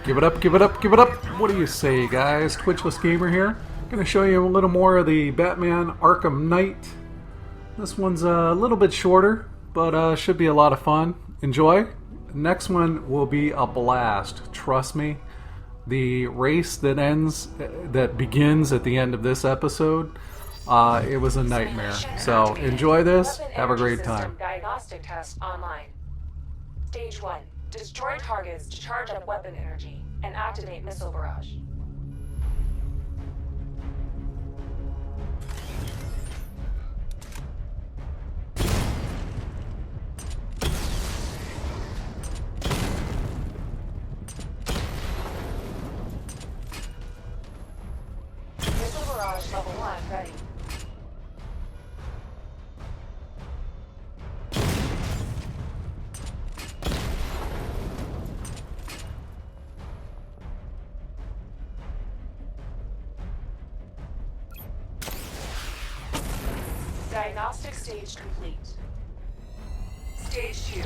Give it up, give it up, give it up. What do you say, guys? Twitchless Gamer here. Going to show you a little more of the Batman Arkham Knight. This one's a little bit shorter, but should be a lot of fun. Enjoy. Next one will be a blast. Trust me. The race that begins at the end of this episode, it was a nightmare. So enjoy this. Have a great time. Diagnostic test online. Stage 1. Destroy targets to charge up weapon energy and activate missile barrage. Missile barrage level 1 ready. Diagnostic stage complete. Stage 2.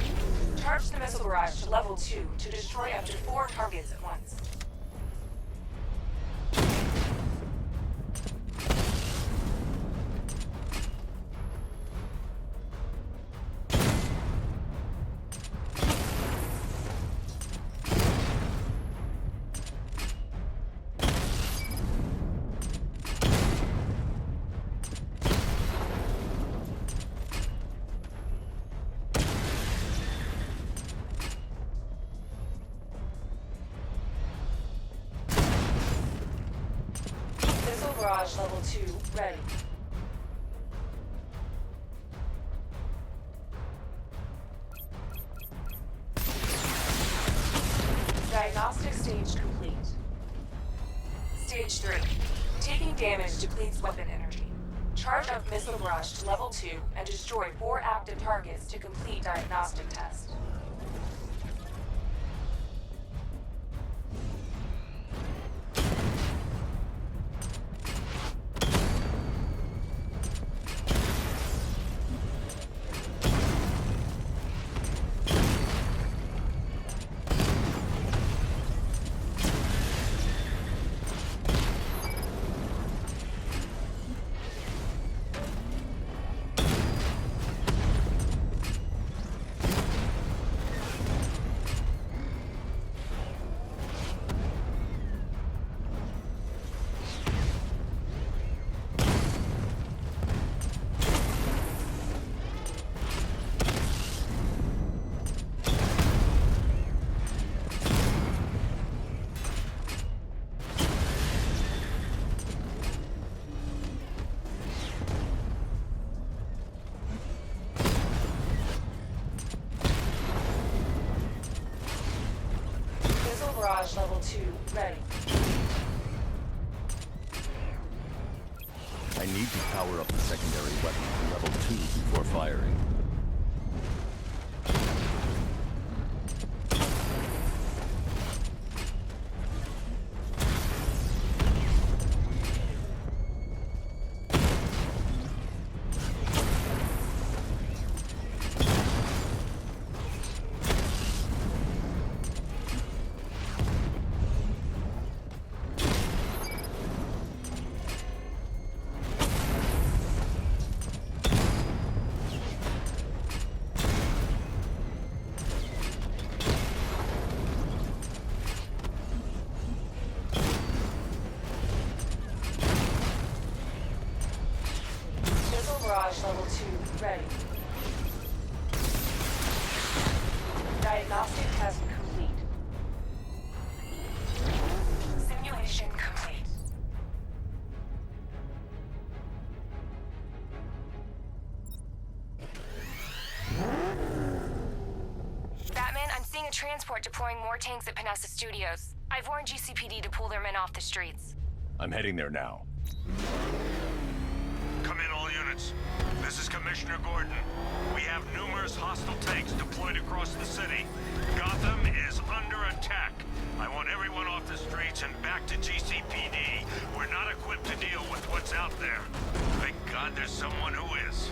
Charge the missile barrage to level 2 to destroy up to 4 targets at once. Barrage level 2 ready. Diagnostic stage complete. Stage 3. Taking damage depletes weapon energy. Charge up missile barrage to level 2 and destroy 4 active targets to complete diagnostic test. Barrage level 2 ready. I need to power up the secondary weapon to level 2 before firing. Barrage level 2 ready. Diagnostic test complete. Simulation complete. Batman, I'm seeing a transport deploying more tanks at Panessa Studios. I've warned GCPD to pull their men off the streets. I'm heading there now. Come in, all units. This is Commissioner Gordon. We have numerous hostile tanks deployed across the city. Gotham is under attack. I want everyone off the streets and back to GCPD. We're not equipped to deal with what's out there. Thank God there's someone who is.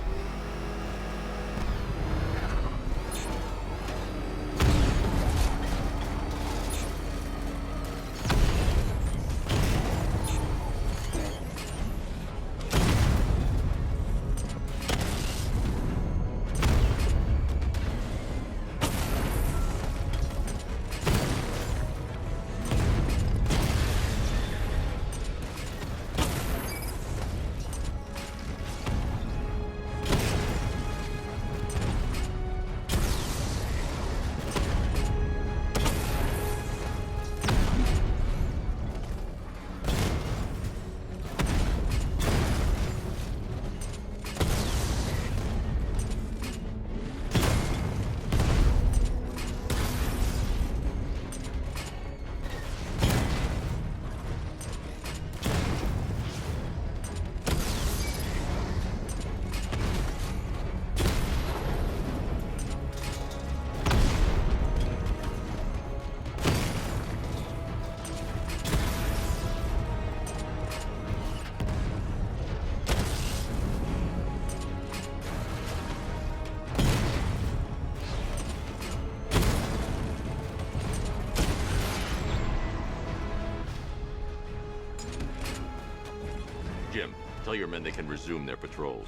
Jim, tell your men they can resume their patrols.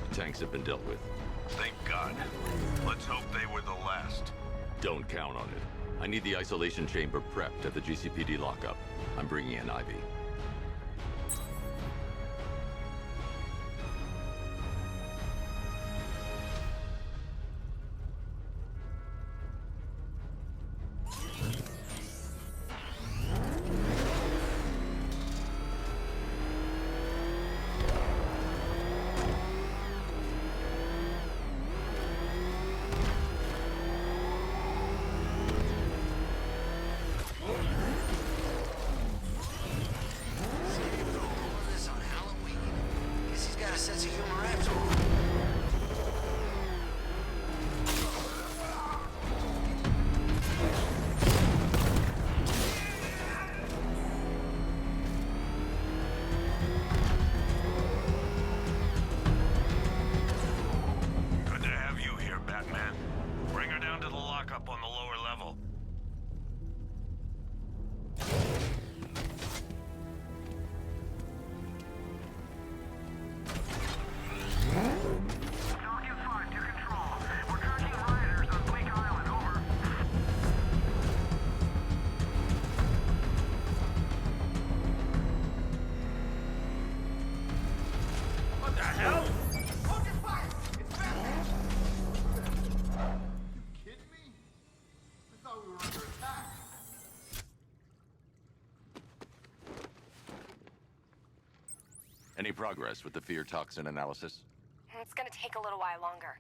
The tanks have been dealt with. Thank God. Let's hope they were the last. Don't count on it. I need the isolation chamber prepped at the GCPD lockup. I'm bringing in Ivy. Good to have you here, Batman. Bring her down to the lockup on the lower level. Falcon 5 to control. We're tracking rioters on Bleak Island, over. What the hell? Falcon 5! It's Batman! You kidding me? I thought we were under attack. Any progress with the fear toxin analysis? It's gonna take a little while longer.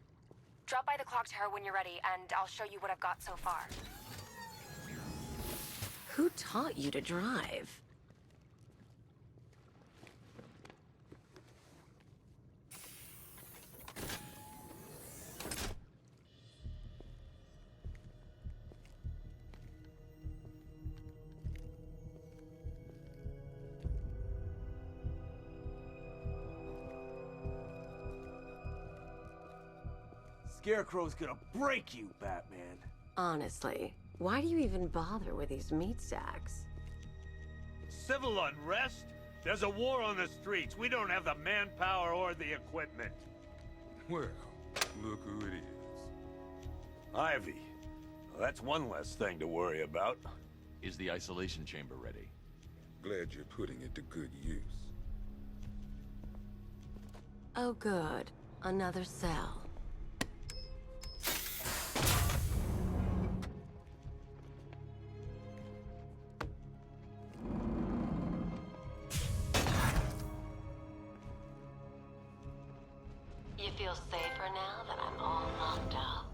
Drop by the clock tower when you're ready, and I'll show you what I've got so far. Who taught you to drive? Scarecrow's gonna break you, Batman. Honestly, why do you even bother with these meat sacks? Civil unrest? There's a war on the streets. We don't have the manpower or the equipment. Well, look who it is. Ivy. Well, that's one less thing to worry about. Is the isolation chamber ready? Glad you're putting it to good use. Oh good, another cell. You feel safer now that I'm all locked up?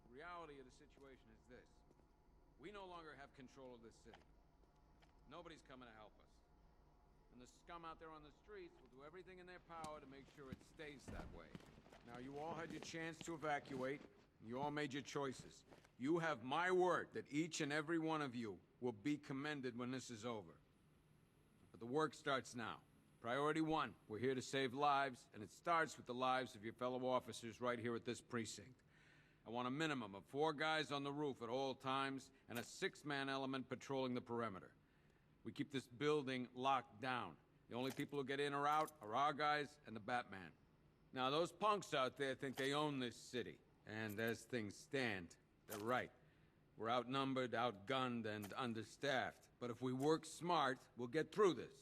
The reality of the situation is this. We no longer have control of this city. Nobody's coming to help us. And the scum out there on the streets will do everything in their power to make sure it stays that way. Now, you all had your chance to evacuate. You all made your choices. You have my word that each and every one of you will be commended when this is over. But the work starts now. Priority 1, we're here to save lives, and it starts with the lives of your fellow officers right here at this precinct. I want a minimum of 4 guys on the roof at all times, and a 6-man element patrolling the perimeter. We keep this building locked down. The only people who get in or out are our guys and the Batman. Now, those punks out there think they own this city, and as things stand, they're right. We're outnumbered, outgunned, and understaffed. But if we work smart, we'll get through this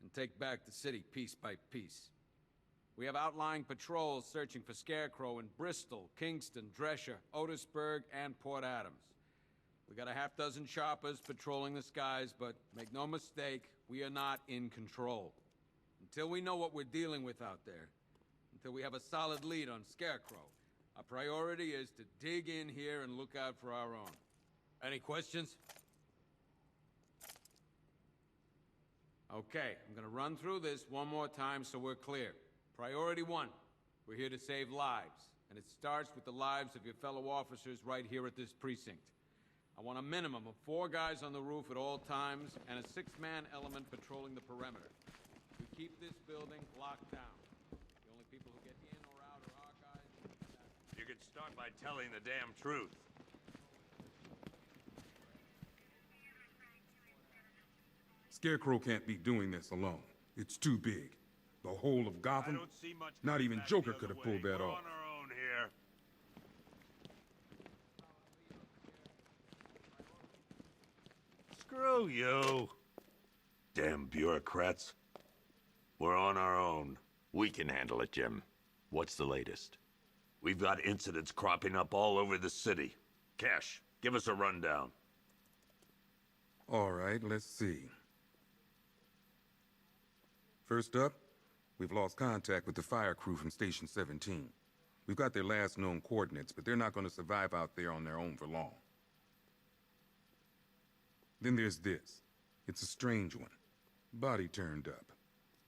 and take back the city piece by piece. We have outlying patrols searching for Scarecrow in Bristol, Kingston, Drescher, Otisburg, and Port Adams. We got a half-dozen choppers patrolling the skies, but make no mistake, we are not in control. Until we know what we're dealing with out there, until we have a solid lead on Scarecrow, our priority is to dig in here and look out for our own. Any questions? Okay, I'm gonna run through this one more time so we're clear. Priority 1, we're here to save lives, and it starts with the lives of your fellow officers right here at this precinct. I want a minimum of 4 guys on the roof at all times, and a 6-man element patrolling the perimeter. We keep this building locked down. The only people who get in or out are our guys. You could start by telling the damn truth. Scarecrow can't be doing this alone. It's too big. The whole of I Gotham? don't see much Not coming even back Joker the could other have pulled way. that We're off. on our own here. Screw you. Damn bureaucrats. We're on our own. We can handle it, Jim. What's the latest? We've got incidents cropping up all over the city. Cash, give us a rundown. All right, let's see. First up, we've lost contact with the fire crew from Station 17. We've got their last known coordinates, but they're not going to survive out there on their own for long. Then there's this. It's a strange one. Body turned up.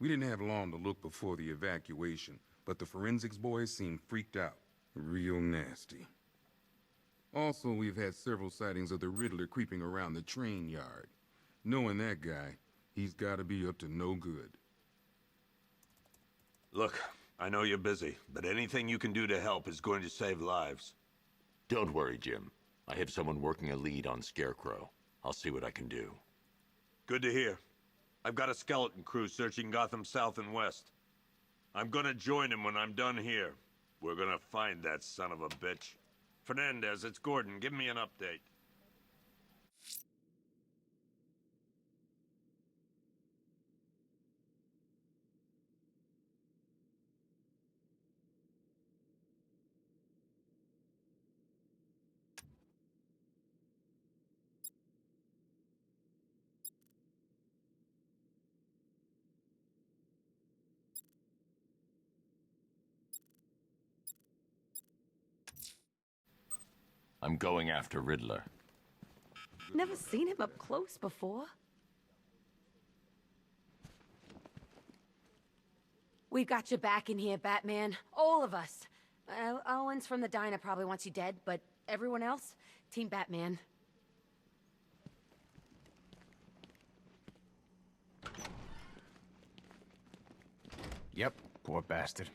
We didn't have long to look before the evacuation, but the forensics boys seemed freaked out. Real nasty. Also, we've had several sightings of the Riddler creeping around the train yard. Knowing that guy, he's got to be up to no good. Look, I know you're busy, but anything you can do to help is going to save lives. Don't worry, Jim. I have someone working a lead on Scarecrow. I'll see what I can do. Good to hear. I've got a skeleton crew searching Gotham South and West. I'm gonna join him when I'm done here. We're gonna find that son of a bitch. Fernandez, it's Gordon. Give me an update. I'm going after Riddler. Never seen him up close before. We've got your back in here, Batman. All of us. Owens from the diner probably wants you dead, but everyone else? Team Batman. Yep, poor bastard.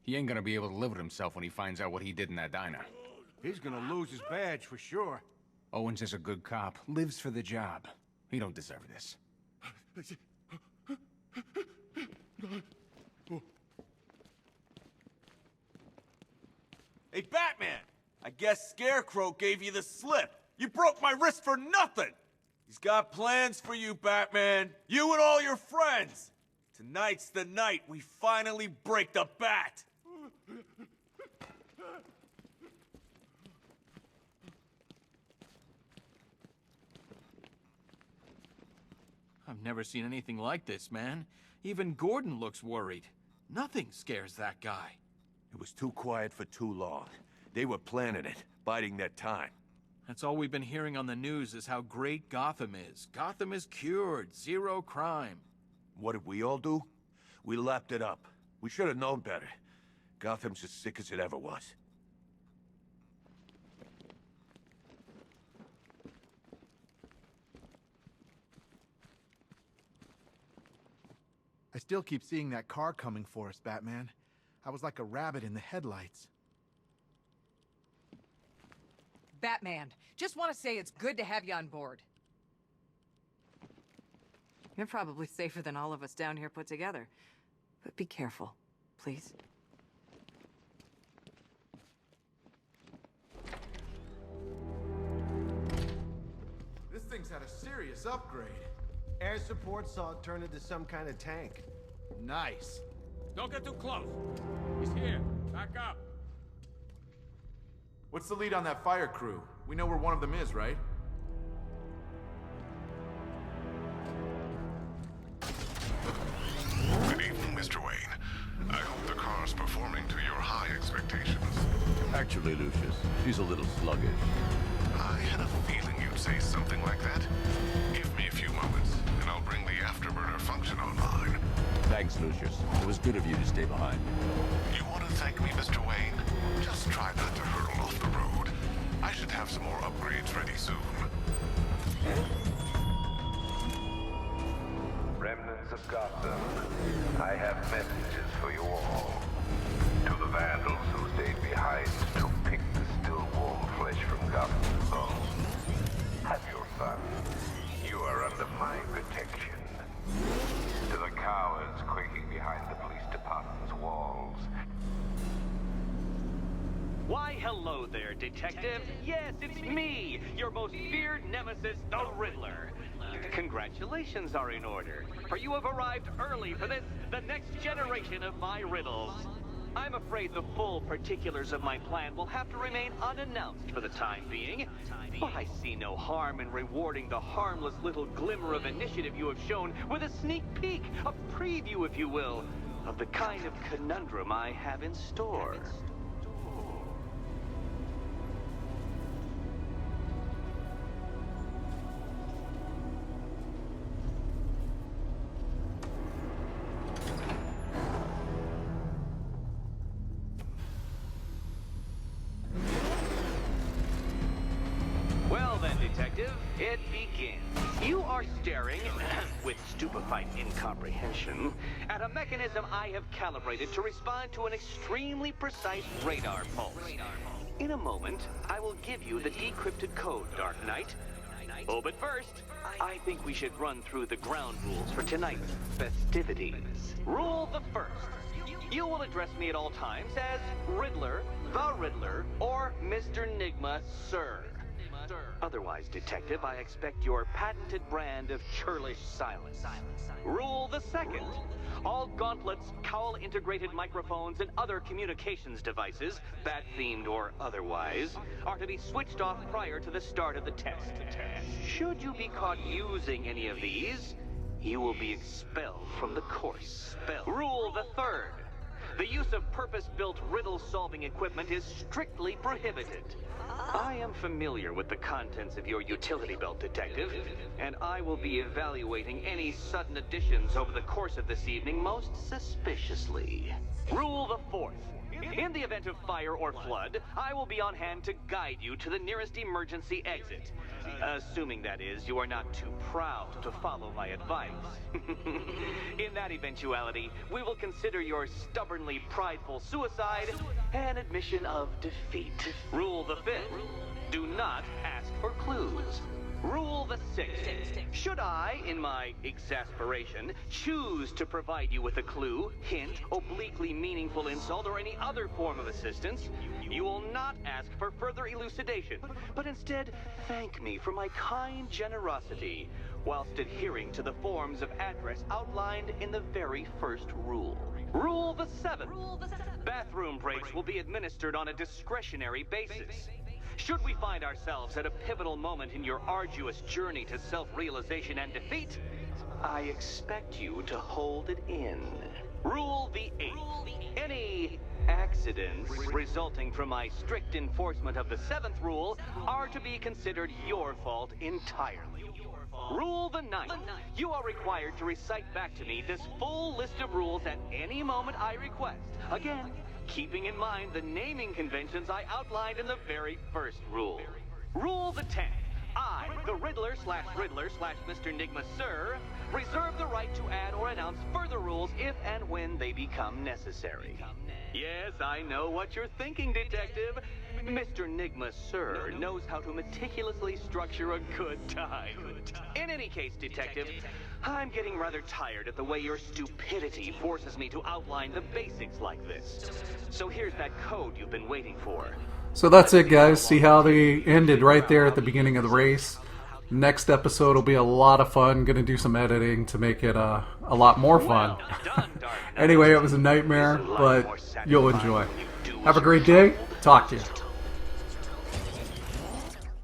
He ain't gonna be able to live with himself when he finds out what he did in that diner. He's gonna lose his badge for sure. Owens is a good cop, lives for the job. He don't deserve this. Hey, Batman! I guess Scarecrow gave you the slip. You broke my wrist for nothing! He's got plans for you, Batman. You and all your friends. Tonight's the night we finally break the bat. I've never seen anything like this, man. Even Gordon looks worried. Nothing scares that guy. It was too quiet for too long. They were planning it, biding their time. That's all we've been hearing on the news is how great Gotham is. Gotham is cured, zero crime. What did we all do? We lapped it up. We should have known better. Gotham's as sick as it ever was. I still keep seeing that car coming for us, Batman. I was like a rabbit in the headlights. Batman, just want to say it's good to have you on board. You're probably safer than all of us down here put together. But be careful, please. This thing's had a serious upgrade. Air support saw it turn into some kind of tank. Nice. Don't get too close. He's here. Back up. What's the lead on that fire crew? We know where one of them is, right? Good evening, Mr. Wayne. I hope the car's performing to your high expectations. Actually, Lucius, she's a little sluggish. I had a feeling you'd say something like that. Give me a few moments, and I'll bring the afterburner function online. Thanks, Lucius. It was good of you to stay behind. You want to thank me, Mr. Wayne? Just try not to hurtle off the road. I should have some more upgrades ready soon. Remnants of Gotham, I have messages for you all. To the vandals who stayed behind to pick the still warm flesh from Gotham's bones. Have your fun. You are under my protection. To the cowards Detective. Yes, it's me, your most feared nemesis, the Riddler. Congratulations are in order, for you have arrived early for this, the next generation of my riddles. I'm afraid the full particulars of my plan will have to remain unannounced for the time being, but I see no harm in rewarding the harmless little glimmer of initiative you have shown with a sneak peek, a preview, if you will, of the kind of conundrum I have in store. Well then, Detective, it begins. You are staring, with stupefied incomprehension, at a mechanism I have calibrated to respond to an extremely precise radar pulse. In a moment, I will give you the decrypted code, Dark Knight. Oh, but first, I think we should run through the ground rules for tonight's festivities. Rule the first. You will address me at all times as Riddler, the Riddler, or Mr. Nigma, sir. Otherwise, Detective, I expect your patented brand of churlish silence. Rule the second. All gauntlets, cowl-integrated microphones, and other communications devices, bat-themed or otherwise, are to be switched off prior to the start of the test. Should you be caught using any of these, you will be expelled from the course. Rule the third. The use of purpose-built riddle-solving equipment is strictly prohibited. I am familiar with the contents of your utility belt, Detective, and I will be evaluating any sudden additions over the course of this evening most suspiciously. Rule the fourth. In the event of fire or flood, I will be on hand to guide you to the nearest emergency exit. Assuming, that is, you are not too proud to follow my advice. In that eventuality, we will consider your stubbornly prideful suicide an admission of defeat. Rule the fifth. Do not ask for clues. Rule the sixth. Should I, in my exasperation, choose to provide you with a clue, hint, obliquely meaningful insult, or any other form of assistance, you will not ask for further elucidation, but instead thank me for my kind generosity, whilst adhering to the forms of address outlined in the very first rule. Rule the seventh. Bathroom breaks will be administered on a discretionary basis. Should we find ourselves at a pivotal moment in your arduous journey to self-realization and defeat, I expect you to hold it in. Rule the eighth. Any accidents resulting from my strict enforcement of the seventh rule are to be considered your fault entirely. Rule the ninth. You are required to recite back to me this full list of rules at any moment I request. Again, keeping in mind the naming conventions I outlined in the very first rule. Rule the 10th. I, the Riddler/Mr. Nigma, sir, reserve the right to add or announce further rules if and when they become necessary. Yes, I know what you're thinking, Detective. Mr. Nigma, sir, knows how to meticulously structure a good time. In any case, Detective, I'm getting rather tired at the way your stupidity forces me to outline the basics like this. So here's that code you've been waiting for. So that's it, guys. See how they ended right there at the beginning of the race. Next episode will be a lot of fun. Gonna do some editing to make it a lot more fun. Anyway, it was a nightmare, but you'll enjoy. Have a great day. Talk to you.